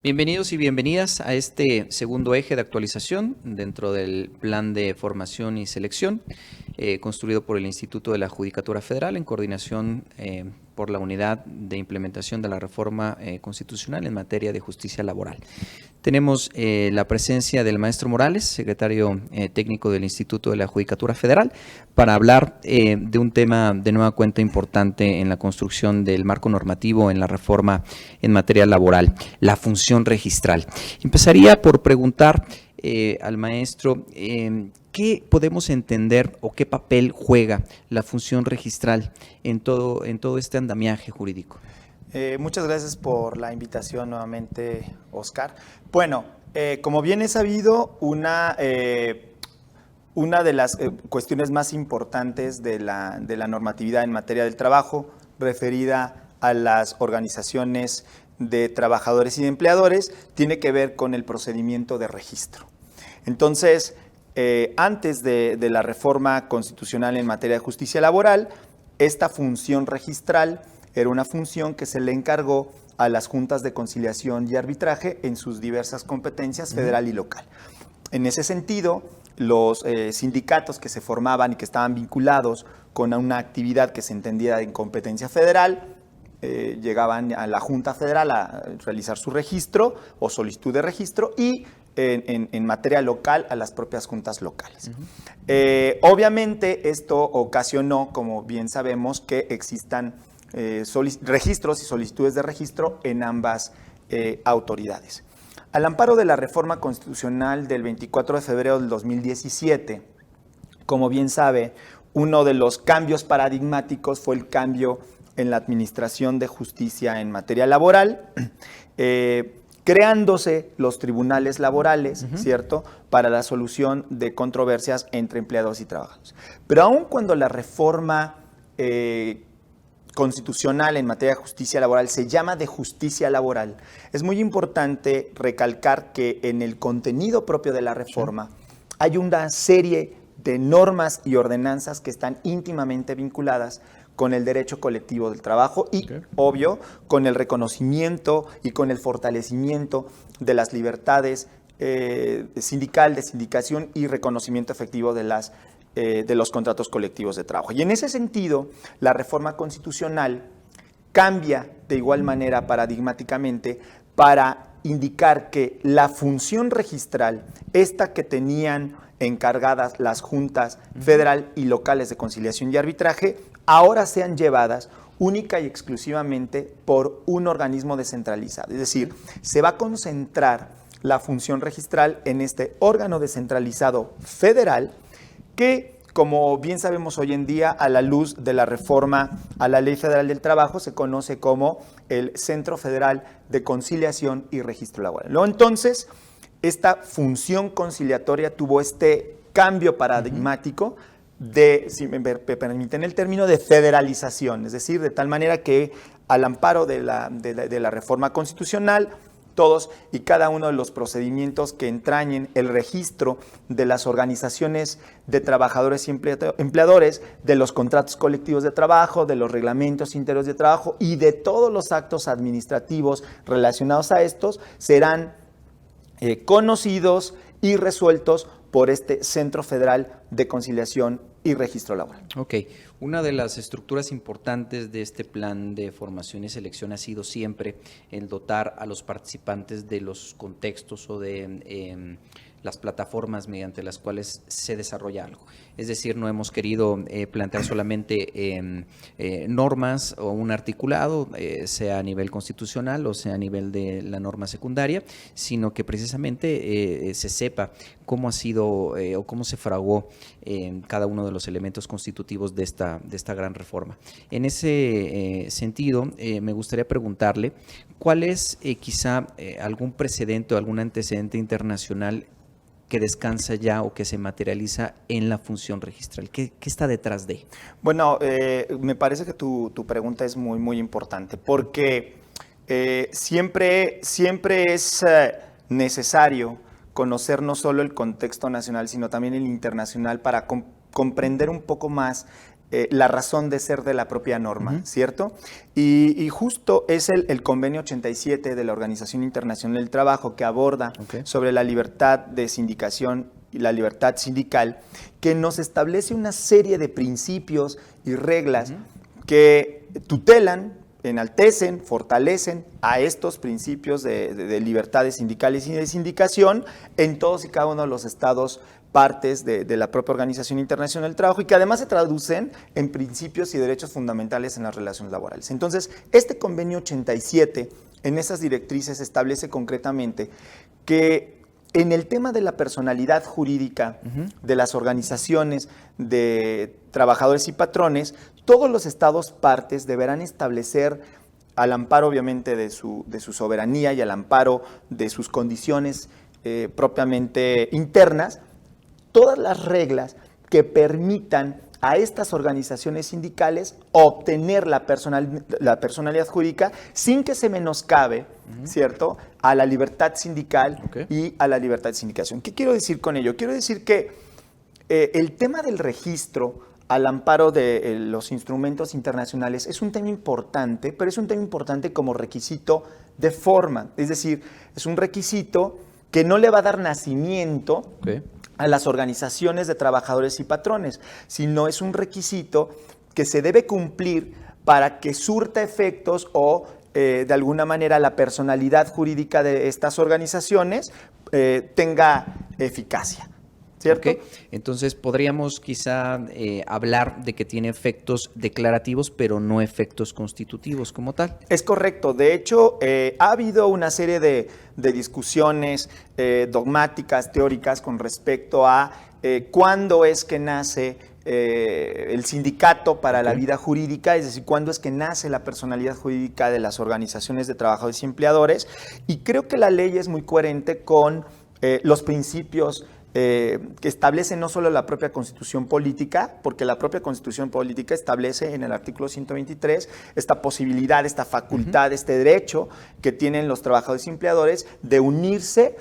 Bienvenidos y bienvenidas a este segundo eje de actualización dentro del Plan de Formación y Selección construido por el Instituto de la Judicatura Federal en coordinación por la Unidad de Implementación de la Reforma Constitucional en materia de justicia laboral. Tenemos la presencia del maestro Morales, secretario técnico del Instituto de la Judicatura Federal, para hablar de un tema de nueva cuenta importante en la construcción del marco normativo en la reforma en materia laboral, la función registral. Empezaría por preguntar al maestro qué podemos entender o qué papel juega la función registral en todo este andamiaje jurídico. Muchas gracias por la invitación nuevamente, Oscar. Bueno, como bien es sabido, una de las cuestiones más importantes de la normatividad en materia del trabajo referida a las organizaciones de trabajadores y de empleadores tiene que ver con el procedimiento de registro. Entonces, antes de la reforma constitucional en materia de justicia laboral, esta función registral era una función que se le encargó a las juntas de conciliación y arbitraje en sus diversas competencias federal y local. En ese sentido, los sindicatos que se formaban y que estaban vinculados con una actividad que se entendía en competencia federal, llegaban a la Junta Federal a realizar su registro o solicitud de registro y en materia local a las propias juntas locales. Obviamente esto ocasionó, como bien sabemos, que existan registros y solicitudes de registro en ambas autoridades. Al amparo de la reforma constitucional del 24 de febrero del 2017, como bien sabe, uno de los cambios paradigmáticos fue el cambio en la administración de justicia en materia laboral, creándose los tribunales laborales, ¿cierto?, para la solución de controversias entre empleados y trabajadores. Pero aun cuando la reforma constitucional en materia de justicia laboral se llama de justicia laboral, es muy importante recalcar que en el contenido propio de la reforma hay una serie de normas y ordenanzas que están íntimamente vinculadas con el derecho colectivo del trabajo y, obvio, con el reconocimiento y con el fortalecimiento de las libertades sindical, de sindicación y reconocimiento efectivo de los contratos colectivos de trabajo. Y en ese sentido, la reforma constitucional cambia de igual manera paradigmáticamente para indicar que la función registral, esta que tenían encargadas las juntas federal y locales de conciliación y arbitraje, ahora sean llevadas única y exclusivamente por un organismo descentralizado. Es decir, se va a concentrar la función registral en este órgano descentralizado federal que, como bien sabemos hoy en día, a la luz de la reforma a la Ley Federal del Trabajo, se conoce como el Centro Federal de Conciliación y Registro Laboral. Luego, entonces, esta función conciliatoria tuvo este cambio paradigmático de, si me permiten el término, de federalización, es decir, de tal manera que al amparo de la reforma constitucional, todos y cada uno de los procedimientos que entrañen el registro de las organizaciones de trabajadores y empleadores, de los contratos colectivos de trabajo, de los reglamentos interiores de trabajo y de todos los actos administrativos relacionados a estos, serán conocidos y resueltos por este Centro Federal de Conciliación y Registro Laboral. Ok, una de las estructuras importantes de este plan de formación y selección ha sido siempre el dotar a los participantes de los contextos o de las plataformas mediante las cuales se desarrolla algo. Es decir, no hemos querido plantear solamente normas o un articulado, sea a nivel constitucional o sea a nivel de la norma secundaria, sino que precisamente se sepa cómo ha sido o cómo se fraguó cada uno de los elementos constitutivos de esta gran reforma. En ese sentido, me gustaría preguntarle cuál es quizá algún precedente o algún antecedente internacional que descansa ya o que se materializa en la función registral. ¿Qué está detrás de? Bueno, me parece que tu pregunta es muy, muy importante porque siempre es necesario conocer no solo el contexto nacional, sino también el internacional para comprender un poco más la razón de ser de la propia norma, ¿cierto? Y justo es el convenio 87 de la Organización Internacional del Trabajo que aborda sobre la libertad de sindicación y la libertad sindical, que nos establece una serie de principios y reglas que tutelan, enaltecen, fortalecen a estos principios de libertades sindicales y de sindicación en todos y cada uno de los estados partes de la propia Organización Internacional del Trabajo y que además se traducen en principios y derechos fundamentales en las relaciones laborales. Entonces, este convenio 87 en esas directrices establece concretamente que en el tema de la personalidad jurídica de las organizaciones de trabajadores y patrones, todos los estados partes deberán establecer, al amparo obviamente de su soberanía y al amparo de sus condiciones propiamente internas, todas las reglas que permitan a estas organizaciones sindicales obtener la personalidad jurídica sin que se menoscabe, ¿cierto?, a la libertad sindical y a la libertad de sindicación. ¿Qué quiero decir con ello? Quiero decir que el tema del registro al amparo de los instrumentos internacionales es un tema importante, pero es un tema importante como requisito de forma. Es decir, es un requisito que no le va a dar nacimiento a las organizaciones de trabajadores y patrones, sino es un requisito que se debe cumplir para que surta efectos o de alguna manera la personalidad jurídica de estas organizaciones tenga eficacia. ¿Cierto? Entonces podríamos quizá hablar de que tiene efectos declarativos, pero no efectos constitutivos como tal. Es correcto. De hecho, ha habido una serie de discusiones dogmáticas, teóricas, con respecto a cuándo es que nace el sindicato para la vida jurídica, es decir, cuándo es que nace la personalidad jurídica de las organizaciones de trabajadores y empleadores. Y creo que la ley es muy coherente con los principios que establece no solo la propia Constitución Política, porque la propia Constitución Política establece en el artículo 123 esta posibilidad, esta facultad, este derecho que tienen los trabajadores y empleadores de unirse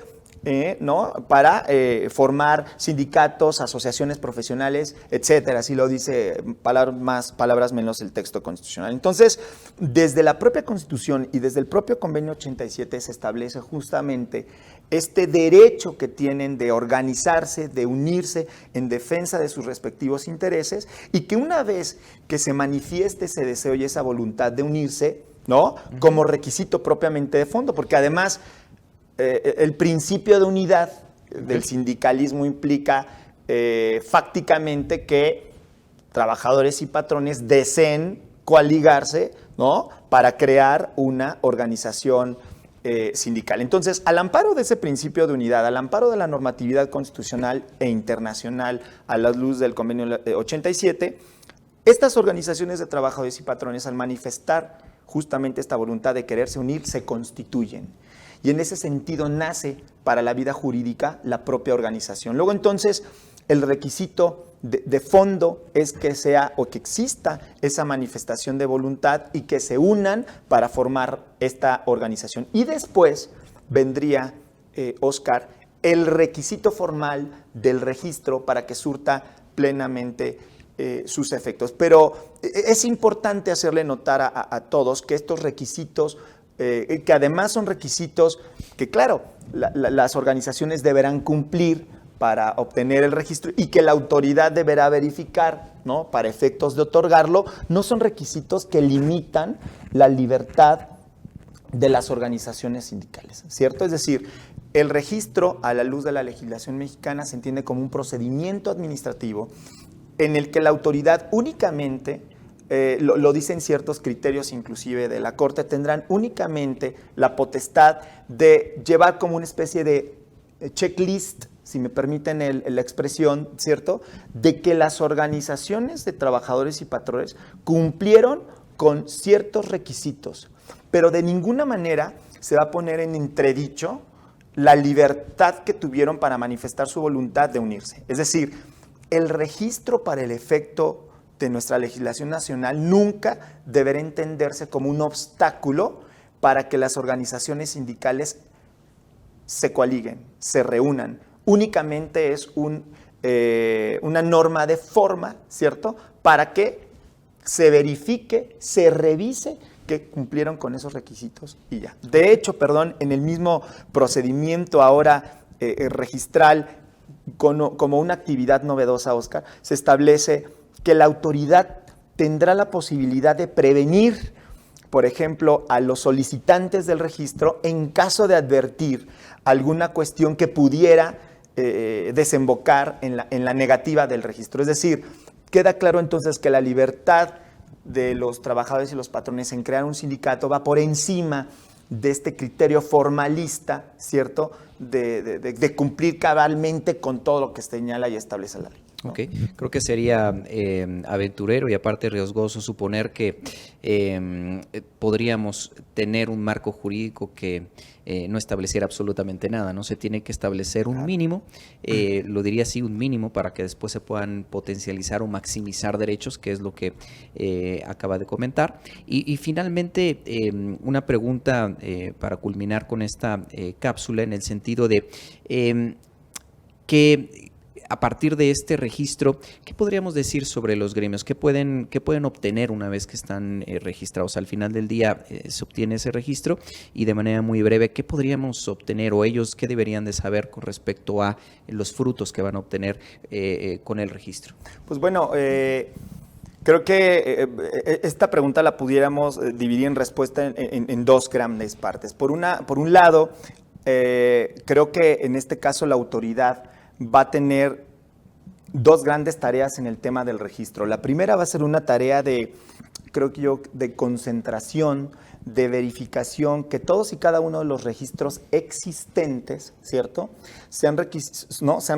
¿no?, para formar sindicatos, asociaciones profesionales, etcétera. Así lo dice, palabras más, palabras menos el texto constitucional. Entonces, desde la propia Constitución y desde el propio Convenio 87 se establece justamente este derecho que tienen de organizarse, de unirse en defensa de sus respectivos intereses, y que una vez que se manifieste ese deseo y esa voluntad de unirse, ¿no?, como requisito propiamente de fondo, porque además el principio de unidad del sindicalismo implica fácticamente que trabajadores y patrones deseen coaligarse, ¿no?, para crear una organización sindical. Entonces, al amparo de ese principio de unidad, al amparo de la normatividad constitucional e internacional a la luz del convenio 87, estas organizaciones de trabajadores y patrones, al manifestar justamente esta voluntad de quererse unir, se constituyen. Y en ese sentido nace para la vida jurídica la propia organización. Luego entonces el requisito de fondo es que sea o que exista esa manifestación de voluntad y que se unan para formar esta organización. Y después vendría, Oscar, el requisito formal del registro para que surta plenamente sus efectos. Pero es importante hacerle notar a todos que estos requisitos, que además son requisitos que, claro, las organizaciones deberán cumplir para obtener el registro y que la autoridad deberá verificar, ¿no?, para efectos de otorgarlo, no son requisitos que limitan la libertad de las organizaciones sindicales, ¿cierto? Es decir, el registro, a la luz de la legislación mexicana, se entiende como un procedimiento administrativo en el que la autoridad únicamente, lo dicen ciertos criterios inclusive de la Corte, tendrán únicamente la potestad de llevar como una especie de checklist, si me permiten la expresión, ¿cierto?, de que las organizaciones de trabajadores y patrones cumplieron con ciertos requisitos, pero de ninguna manera se va a poner en entredicho la libertad que tuvieron para manifestar su voluntad de unirse. Es decir, el registro para el efecto de nuestra legislación nacional nunca deberá entenderse como un obstáculo para que las organizaciones sindicales se coaliguen, se reúnan. Únicamente es una norma de forma, ¿cierto?, para que se verifique, se revise que cumplieron con esos requisitos y ya. De hecho, en el mismo procedimiento ahora registral, como una actividad novedosa, Oscar, se establece que la autoridad tendrá la posibilidad de prevenir, por ejemplo, a los solicitantes del registro en caso de advertir alguna cuestión que pudiera desembocar en la negativa del registro. Es decir, queda claro entonces que la libertad de los trabajadores y los patrones en crear un sindicato va por encima de este criterio formalista, ¿cierto?, de cumplir cabalmente con todo lo que señala y establece la ley, ¿no? Ok, creo que sería aventurero y aparte riesgoso suponer que podríamos tener un marco jurídico que no estableciera absolutamente nada, ¿no? Se tiene que establecer un mínimo, lo diría así, un mínimo para que después se puedan potencializar o maximizar derechos, que es lo que acaba de comentar. Y finalmente, una pregunta para culminar con esta cápsula en el sentido de que a partir de este registro, ¿qué podríamos decir sobre los gremios? ¿Qué pueden obtener una vez que están registrados? Al final del día se obtiene ese registro y de manera muy breve, ¿qué podríamos obtener o ellos qué deberían de saber con respecto a los frutos que van a obtener con el registro? Pues bueno, creo que esta pregunta la pudiéramos dividir en respuesta en dos grandes partes. Por un lado, creo que en este caso la autoridad va a tener dos grandes tareas en el tema del registro. La primera va a ser una tarea de concentración, de verificación, que todos y cada uno de los registros existentes, ¿cierto?, sean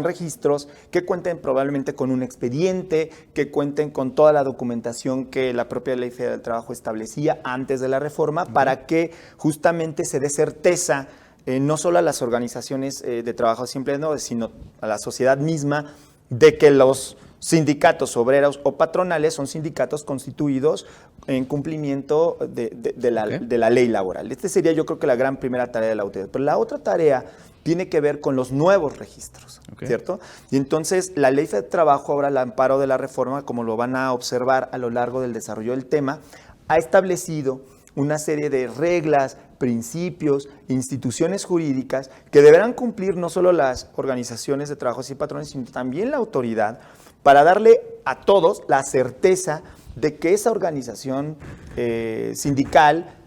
registros que cuenten probablemente con un expediente, que cuenten con toda la documentación que la propia Ley Federal del Trabajo establecía antes de la reforma, para que justamente se dé certeza no solo a las organizaciones de trabajadores y empleadores, sino a la sociedad misma, de que los sindicatos obreros o patronales son sindicatos constituidos en cumplimiento de la ley laboral. Esta sería, yo creo, que la gran primera tarea de la autoridad. Pero la otra tarea tiene que ver con los nuevos registros, ¿cierto? Y entonces la Ley Federal del Trabajo, ahora al amparo de la reforma, como lo van a observar a lo largo del desarrollo del tema, ha establecido una serie de reglas, principios, instituciones jurídicas que deberán cumplir no solo las organizaciones de trabajadores y patrones, sino también la autoridad, para darle a todos la certeza de que esa organización sindical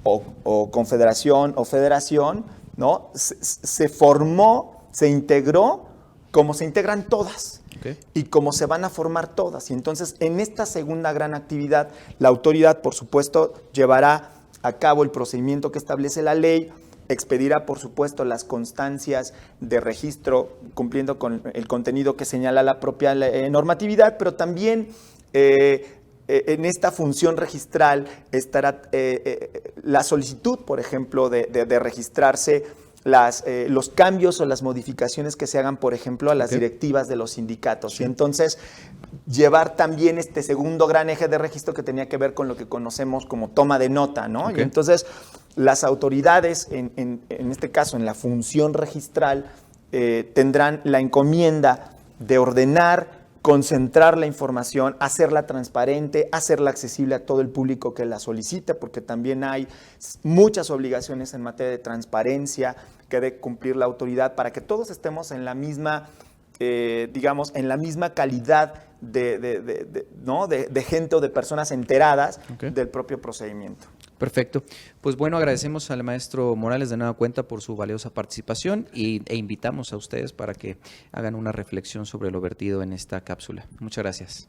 o confederación o federación, ¿no?, se formó, se integró como se integran todas. Y cómo se van a formar todas. Y entonces, en esta segunda gran actividad, la autoridad, por supuesto, llevará a cabo el procedimiento que establece la ley, expedirá, por supuesto, las constancias de registro, cumpliendo con el contenido que señala la propia normatividad, pero también en esta función registral estará la solicitud, por ejemplo, de registrarse los cambios o las modificaciones que se hagan, por ejemplo, a las directivas de los sindicatos. Sí. Y entonces, llevar también este segundo gran eje de registro que tenía que ver con lo que conocemos como toma de nota, ¿no? Y entonces, las autoridades, en este caso, en la función registral, tendrán la encomienda de ordenar, concentrar la información, hacerla transparente, hacerla accesible a todo el público que la solicite, porque también hay muchas obligaciones en materia de transparencia que debe cumplir la autoridad para que todos estemos en la misma, digamos, en la misma calidad de gente o de personas enteradas del propio procedimiento. Perfecto. Pues bueno, agradecemos al maestro Morales de nueva cuenta por su valiosa participación e invitamos a ustedes para que hagan una reflexión sobre lo vertido en esta cápsula. Muchas gracias.